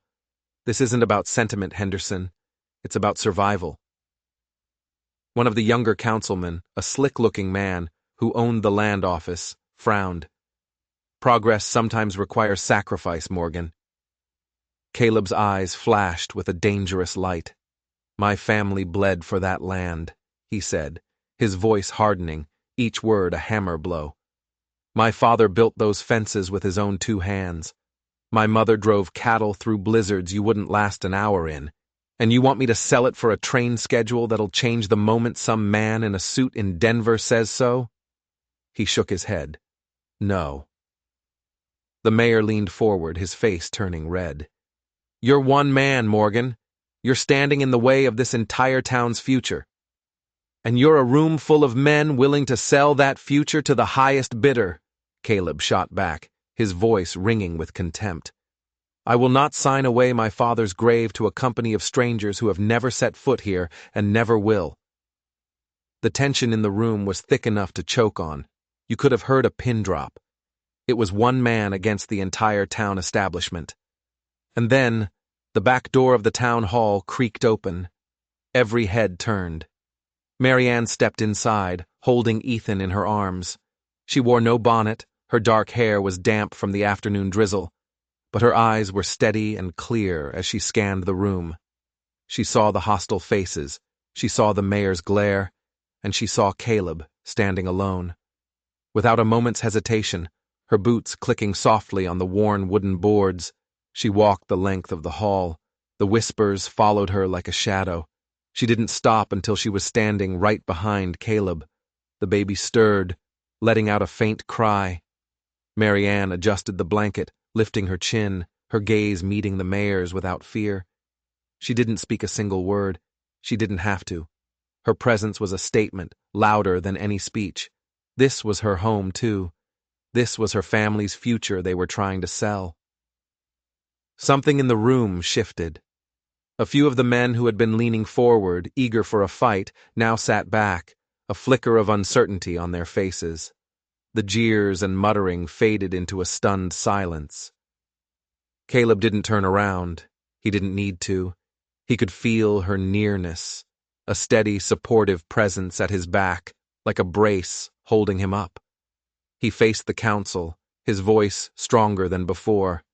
This isn't about sentiment, Henderson. It's about survival. One of the younger councilmen, a slick-looking man who owned the land office, frowned. Progress sometimes requires sacrifice, Morgan. Caleb's eyes flashed with a dangerous light. My family bled for that land, he said, his voice hardening, each word a hammer blow. My father built those fences with his own 2 hands. My mother drove cattle through blizzards you wouldn't last an hour in. And you want me to sell it for a train schedule that'll change the moment some man in a suit in Denver says so? He shook his head. No. The mayor leaned forward, his face turning red. You're one man, Morgan. You're standing in the way of this entire town's future. And you're a room full of men willing to sell that future to the highest bidder, Caleb shot back, his voice ringing with contempt. I will not sign away my father's grave to a company of strangers who have never set foot here and never will. The tension in the room was thick enough to choke on. You could have heard a pin drop. It was one man against the entire town establishment. And then, the back door of the town hall creaked open. Every head turned. Marianne stepped inside, holding Ethan in her arms. She wore no bonnet, her dark hair was damp from the afternoon drizzle, but her eyes were steady and clear as she scanned the room. She saw the hostile faces, she saw the mayor's glare, and she saw Caleb standing alone. Without a moment's hesitation, her boots clicking softly on the worn wooden boards, she walked the length of the hall. The whispers followed her like a shadow. She didn't stop until she was standing right behind Caleb. The baby stirred, letting out a faint cry. Marianne adjusted the blanket, lifting her chin, her gaze meeting the mayor's without fear. She didn't speak a single word. She didn't have to. Her presence was a statement, louder than any speech. This was her home, too. This was her family's future they were trying to sell. Something in the room shifted. A few of the men who had been leaning forward, eager for a fight, now sat back, a flicker of uncertainty on their faces. The jeers and muttering faded into a stunned silence. Caleb didn't turn around. He didn't need to. He could feel her nearness, a steady, supportive presence at his back, like a brace holding him up. He faced the council, his voice stronger than before.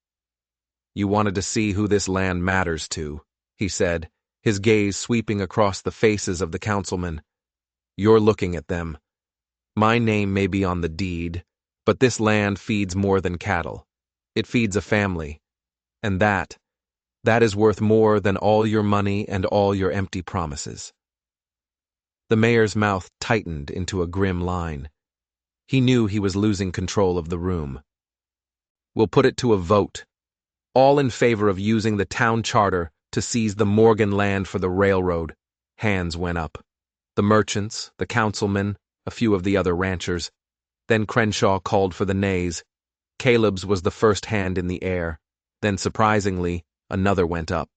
You wanted to see who this land matters to, he said, his gaze sweeping across the faces of the councilmen. "You're looking at them. My name may be on the deed, but this land feeds more than cattle. It feeds a family, and that is worth more than all your money and all your empty promises." The mayor's mouth tightened into a grim line. He knew he was losing control of the room. "We'll put it to a vote. All in favor of using the town charter to seize the Morgan land for the railroad." Hands went up. The merchants, the councilmen, a few of the other ranchers. Then Crenshaw called for the nays. Caleb's was the first hand in the air. Then, surprisingly, another went up.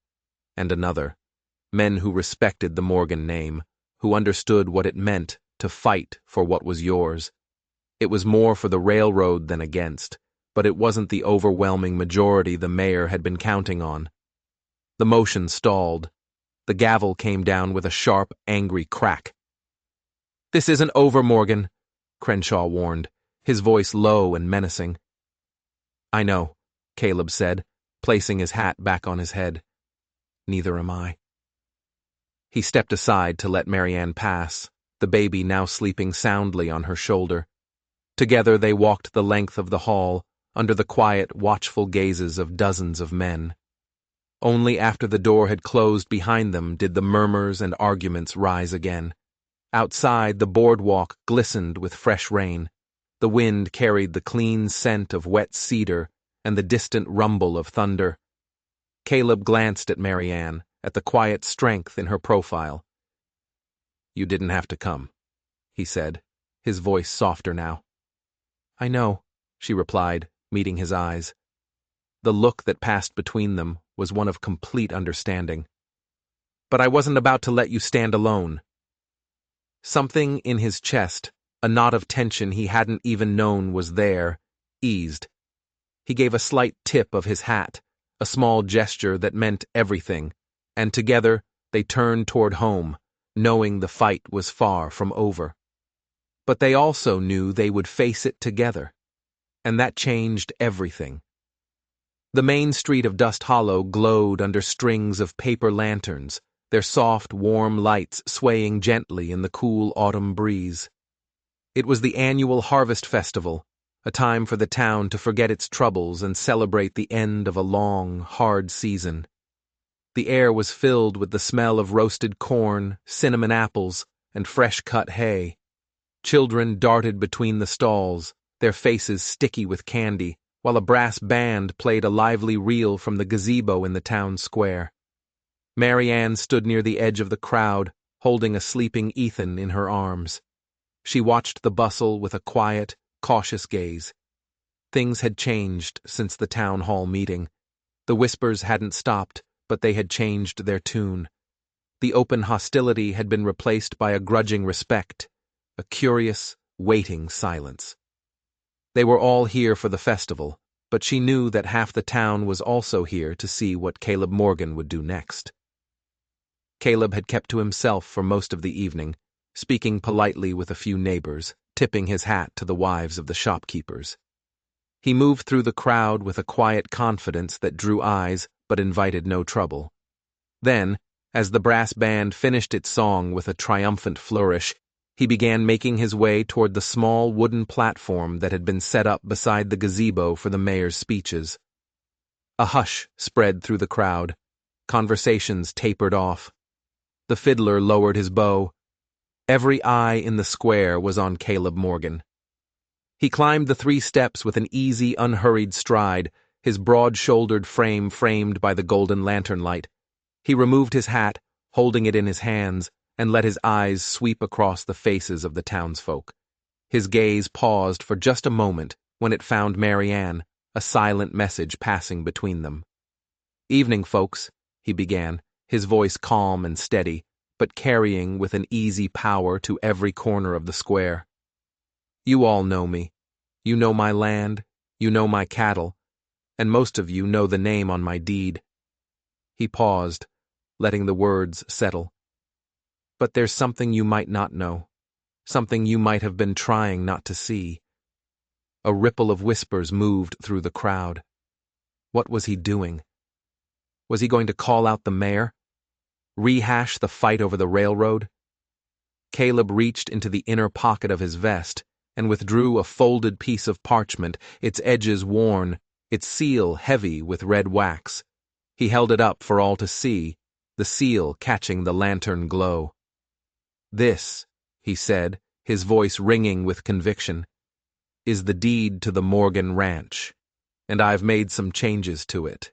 And another. Men who respected the Morgan name, who understood what it meant to fight for what was yours. It was more for the railroad than against, but it wasn't the overwhelming majority the mayor had been counting on. The motion stalled. The gavel came down with a sharp, angry crack. "This isn't over, Morgan," Crenshaw warned, his voice low and menacing. "I know," Caleb said, placing his hat back on his head. "Neither am I." He stepped aside to let Marianne pass, the baby now sleeping soundly on her shoulder. Together they walked the length of the hall, under the quiet, watchful gazes of dozens of men. Only after the door had closed behind them did the murmurs and arguments rise again. Outside, the boardwalk glistened with fresh rain. The wind carried the clean scent of wet cedar and the distant rumble of thunder. Caleb glanced at Marianne, at the quiet strength in her profile. "You didn't have to come," he said, his voice softer now. "I know," she replied, meeting his eyes. The look that passed between them was one of complete understanding. "But I wasn't about to let you stand alone." Something in his chest, a knot of tension he hadn't even known was there, eased. He gave a slight tip of his hat, a small gesture that meant everything, and together they turned toward home, knowing the fight was far from over. But they also knew they would face it together, and that changed everything. The main street of Dust Hollow glowed under strings of paper lanterns, their soft, warm lights swaying gently in the cool autumn breeze. It was the annual Harvest Festival, a time for the town to forget its troubles and celebrate the end of a long, hard season. The air was filled with the smell of roasted corn, cinnamon apples, and fresh-cut hay. Children darted between the stalls, their faces sticky with candy, while a brass band played a lively reel from the gazebo in the town square. Marianne stood near the edge of the crowd, holding a sleeping Ethan in her arms. She watched the bustle with a quiet, cautious gaze. Things had changed since the town hall meeting. The whispers hadn't stopped, but they had changed their tune. The open hostility had been replaced by a grudging respect, a curious, waiting silence. They were all here for the festival, but she knew that half the town was also here to see what Caleb Morgan would do next. Caleb had kept to himself for most of the evening, speaking politely with a few neighbors, tipping his hat to the wives of the shopkeepers. He moved through the crowd with a quiet confidence that drew eyes but invited no trouble. Then, as the brass band finished its song with a triumphant flourish, he began making his way toward the small wooden platform that had been set up beside the gazebo for the mayor's speeches. A hush spread through the crowd. Conversations tapered off. The fiddler lowered his bow. Every eye in the square was on Caleb Morgan. He climbed the 3 steps with an easy, unhurried stride, his broad-shouldered frame framed by the golden lantern light. He removed his hat, holding it in his hands, and let his eyes sweep across the faces of the townsfolk. His gaze paused for just a moment when it found Marianne, a silent message passing between them. "Evening, folks," he began, his voice calm and steady, but carrying with an easy power to every corner of the square. "You all know me. You know my land, you know my cattle, and most of you know the name on my deed." He paused, letting the words settle. "But there's something you might not know, something you might have been trying not to see." A ripple of whispers moved through the crowd. What was he doing? Was he going to call out the mayor? Rehash the fight over the railroad? Caleb reached into the inner pocket of his vest and withdrew a folded piece of parchment, its edges worn, its seal heavy with red wax. He held it up for all to see, the seal catching the lantern glow. "This," he said, his voice ringing with conviction, "is the deed to the Morgan Ranch, and I've made some changes to it."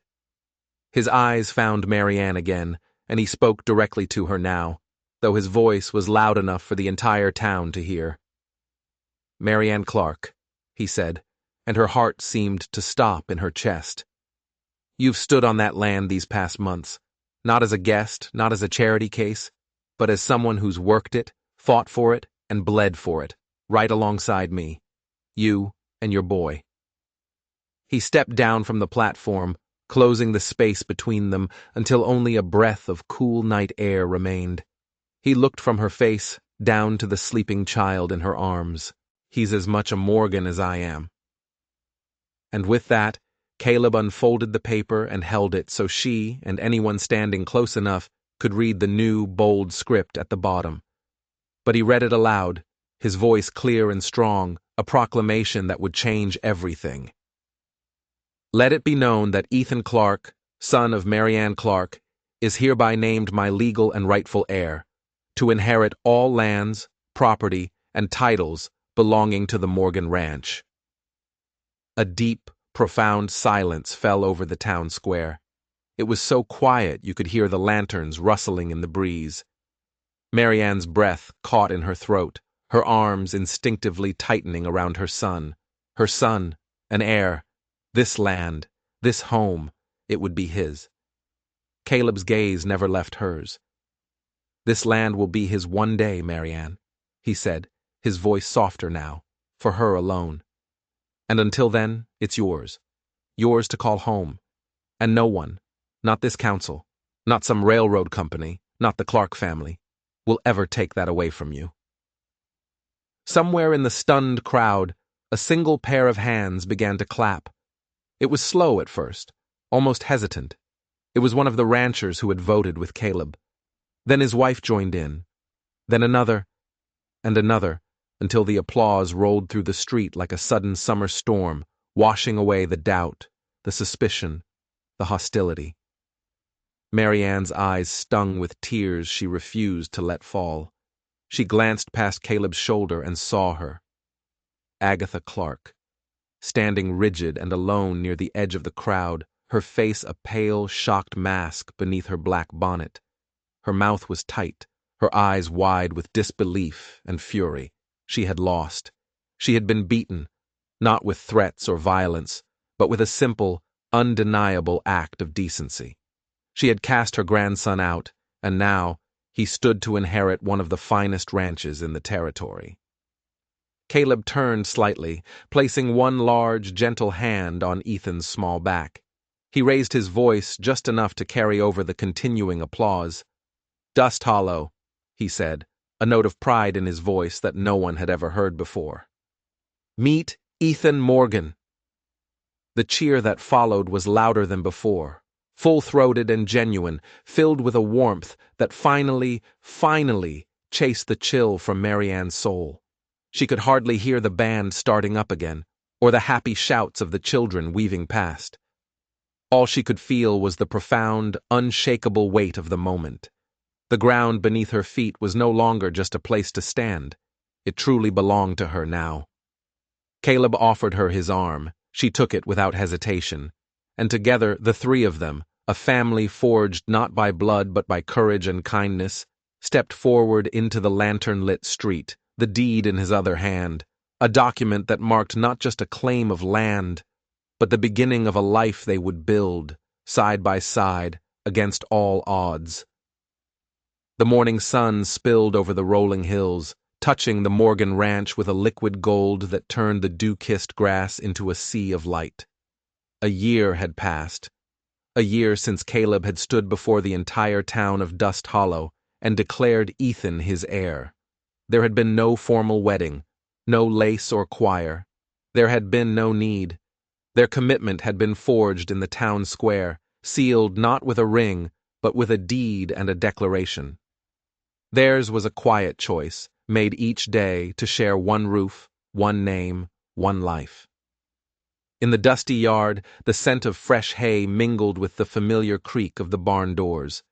His eyes found Marianne again, and he spoke directly to her now, though his voice was loud enough for the entire town to hear. "Marianne Clark," he said, and her heart seemed to stop in her chest. "You've stood on that land these past months, not as a guest, not as a charity case, but as someone who's worked it, fought for it, and bled for it, right alongside me. You and your boy." He stepped down from the platform, closing the space between them until only a breath of cool night air remained. He looked from her face down to the sleeping child in her arms. "He's as much a Morgan as I am." And with that, Caleb unfolded the paper and held it so she, and anyone standing close enough, could read the new, bold script at the bottom. But he read it aloud, his voice clear and strong, a proclamation that would change everything. "Let it be known that Ethan Clark, son of Marianne Clark, is hereby named my legal and rightful heir, to inherit all lands, property, and titles belonging to the Morgan Ranch." A deep, profound silence fell over the town square. It was so quiet you could hear the lanterns rustling in the breeze. Marianne's breath caught in her throat, her arms instinctively tightening around her son, an heir. This land, this home, it would be his. Caleb's gaze never left hers. "This land will be his one day, Marianne," he said, his voice softer now, for her alone. "And until then, it's yours. Yours to call home. And no one, not this council, not some railroad company, not the Clark family, will ever take that away from you." Somewhere in the stunned crowd, a single pair of hands began to clap. It was slow at first, almost hesitant. It was one of the ranchers who had voted with Caleb. Then his wife joined in. Then another, and another, until the applause rolled through the street like a sudden summer storm, washing away the doubt, the suspicion, the hostility. Marianne's eyes stung with tears she refused to let fall. She glanced past Caleb's shoulder and saw her. Agatha Clark, standing rigid and alone near the edge of the crowd, her face a pale, shocked mask beneath her black bonnet. Her mouth was tight, her eyes wide with disbelief and fury. She had lost. She had been beaten, not with threats or violence, but with a simple, undeniable act of decency. She had cast her grandson out, and now he stood to inherit one of the finest ranches in the territory. Caleb turned slightly, placing one large, gentle hand on Ethan's small back. He raised his voice just enough to carry over the continuing applause. "Dust Hollow," he said, a note of pride in his voice that no one had ever heard before. "Meet Ethan Morgan." The cheer that followed was louder than before, full-throated and genuine, filled with a warmth that finally chased the chill from Marianne's soul. She could hardly hear the band starting up again, or the happy shouts of the children weaving past. All she could feel was the profound, unshakable weight of the moment. The ground beneath her feet was no longer just a place to stand. It truly belonged to her now. Caleb offered her his arm. She took it without hesitation. And together, the three of them, a family forged not by blood but by courage and kindness, stepped forward into the lantern-lit street, the deed in his other hand, a document that marked not just a claim of land, but the beginning of a life they would build, side by side, against all odds. The morning sun spilled over the rolling hills, touching the Morgan Ranch with a liquid gold that turned the dew-kissed grass into a sea of light. A year had passed. A year since Caleb had stood before the entire town of Dust Hollow and declared Ethan his heir. There had been no formal wedding, no lace or choir. There had been no need. Their commitment had been forged in the town square, sealed not with a ring, but with a deed and a declaration. Theirs was a quiet choice, made each day to share one roof, one name, one life. In the dusty yard, the scent of fresh hay mingled with the familiar creak of the barn doors.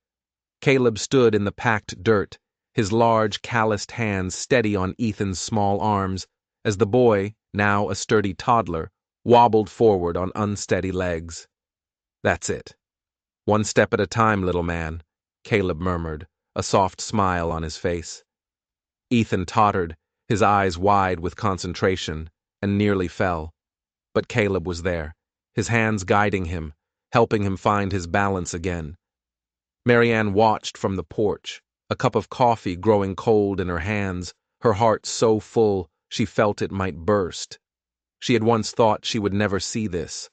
Caleb stood in the packed dirt, his large, calloused hands steady on Ethan's small arms, as the boy, now a sturdy toddler, wobbled forward on unsteady legs. "That's it. One step at a time, little man," Caleb murmured, a soft smile on his face. Ethan tottered, his eyes wide with concentration, and nearly fell. But Caleb was there, his hands guiding him, helping him find his balance again. Marianne watched from the porch, a cup of coffee growing cold in her hands, her heart so full she felt it might burst. She had once thought she would never see this.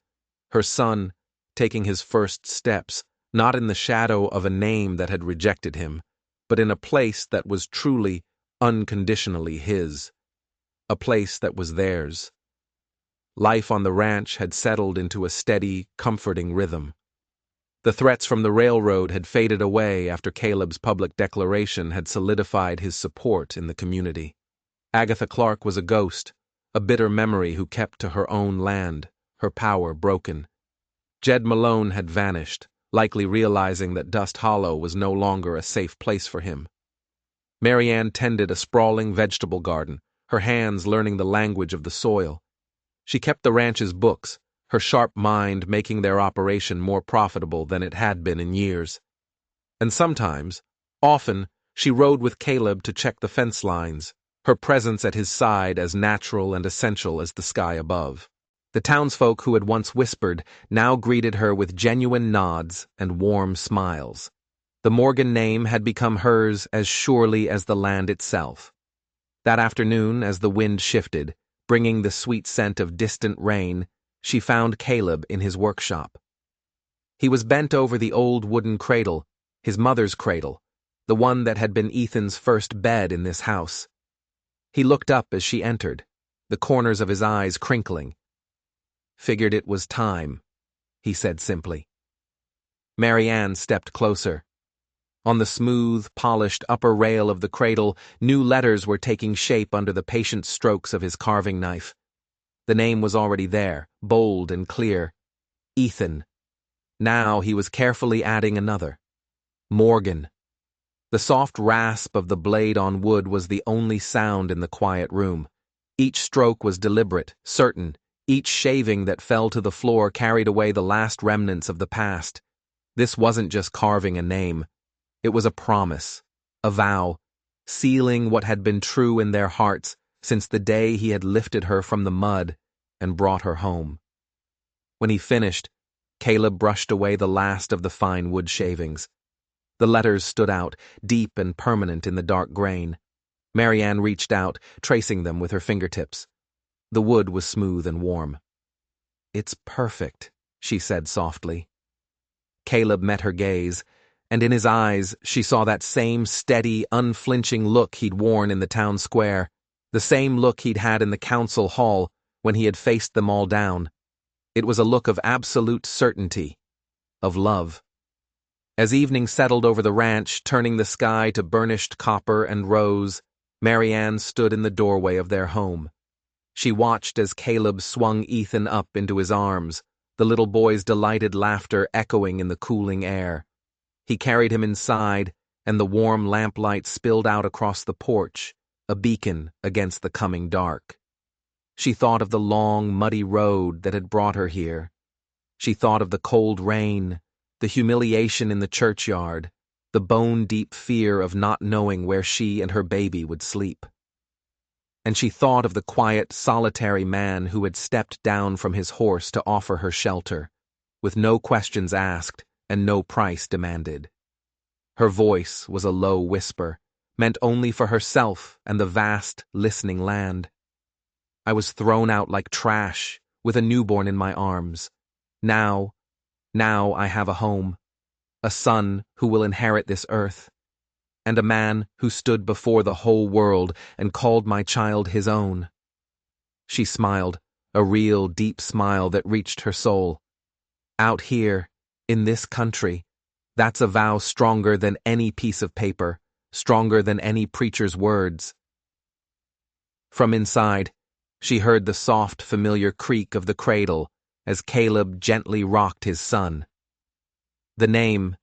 Her son, taking his first steps, not in the shadow of a name that had rejected him, but in a place that was truly, unconditionally his. A place that was theirs. Life on the ranch had settled into a steady, comforting rhythm. The threats from the railroad had faded away after Caleb's public declaration had solidified his support in the community. Agatha Clark was a ghost, a bitter memory who kept to her own land, her power broken. Jed Malone had vanished, likely realizing that Dust Hollow was no longer a safe place for him. Marianne tended a sprawling vegetable garden, her hands learning the language of the soil. She kept the ranch's books, her sharp mind making their operation more profitable than it had been in years. And sometimes, often, she rode with Caleb to check the fence lines, her presence at his side as natural and essential as the sky above. The townsfolk who had once whispered now greeted her with genuine nods and warm smiles. The Morgan name had become hers as surely as the land itself. That afternoon, as the wind shifted, bringing the sweet scent of distant rain, she found Caleb in his workshop. He was bent over the old wooden cradle, his mother's cradle, the one that had been Ethan's first bed in this house. He looked up as she entered, the corners of his eyes crinkling. "Figured it was time," he said simply. Marianne stepped closer. On the smooth, polished upper rail of the cradle, new letters were taking shape under the patient strokes of his carving knife. The name was already there, bold and clear. Ethan. Now he was carefully adding another. Morgan. The soft rasp of the blade on wood was the only sound in the quiet room. Each stroke was deliberate, certain. Each shaving that fell to the floor carried away the last remnants of the past. This wasn't just carving a name. It was a promise, a vow, sealing what had been true in their hearts since the day he had lifted her from the mud and brought her home. When he finished, Caleb brushed away the last of the fine wood shavings. The letters stood out, deep and permanent in the dark grain. Marianne reached out, tracing them with her fingertips. The wood was smooth and warm. "It's perfect," she said softly. Caleb met her gaze, and in his eyes she saw that same steady, unflinching look he'd worn in the town square, the same look he'd had in the council hall when he had faced them all down. It was a look of absolute certainty, of love. As evening settled over the ranch, turning the sky to burnished copper and rose, Marianne stood in the doorway of their home. She watched as Caleb swung Ethan up into his arms, the little boy's delighted laughter echoing in the cooling air. He carried him inside, and the warm lamplight spilled out across the porch, a beacon against the coming dark. She thought of the long, muddy road that had brought her here. She thought of the cold rain, the humiliation in the churchyard, the bone-deep fear of not knowing where she and her baby would sleep. And she thought of the quiet, solitary man who had stepped down from his horse to offer her shelter, with no questions asked and no price demanded. Her voice was a low whisper, meant only for herself and the vast, listening land. I was thrown out like trash, with a newborn in my arms. Now I have a home, a son who will inherit this earth, and a man who stood before the whole world and called my child his own. She smiled, a real, deep smile that reached her soul. Out here, in this country, That's a vow stronger than any piece of paper, stronger than any preacher's words. From inside, she heard the soft, familiar creak of the cradle as Caleb gently rocked his son. The name,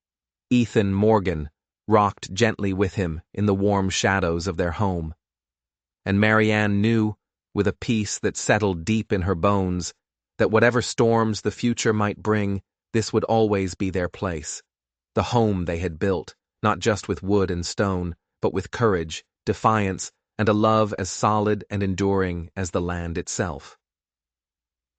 Ethan Morgan, rocked gently with him in the warm shadows of their home. And Marianne knew, with a peace that settled deep in her bones, that whatever storms the future might bring, this would always be their place. The home they had built, not just with wood and stone, but with courage, defiance, and a love as solid and enduring as the land itself.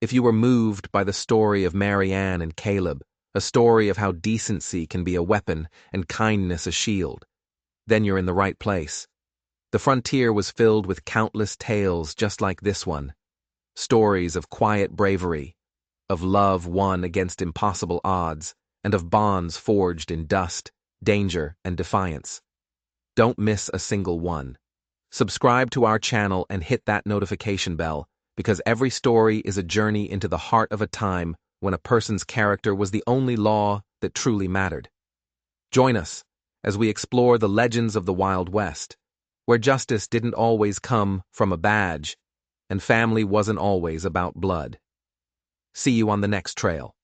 If you were moved by the story of Marianne and Caleb, a story of how decency can be a weapon and kindness a shield, then you're in the right place. The frontier was filled with countless tales just like this one, stories of quiet bravery, of love won against impossible odds, and of bonds forged in dust, danger, and defiance. Don't miss a single one. Subscribe to our channel and hit that notification bell, because every story is a journey into the heart of a time when a person's character was the only law that truly mattered. Join us as we explore the legends of the Wild West, where justice didn't always come from a badge, and family wasn't always about blood. See you on the next trail.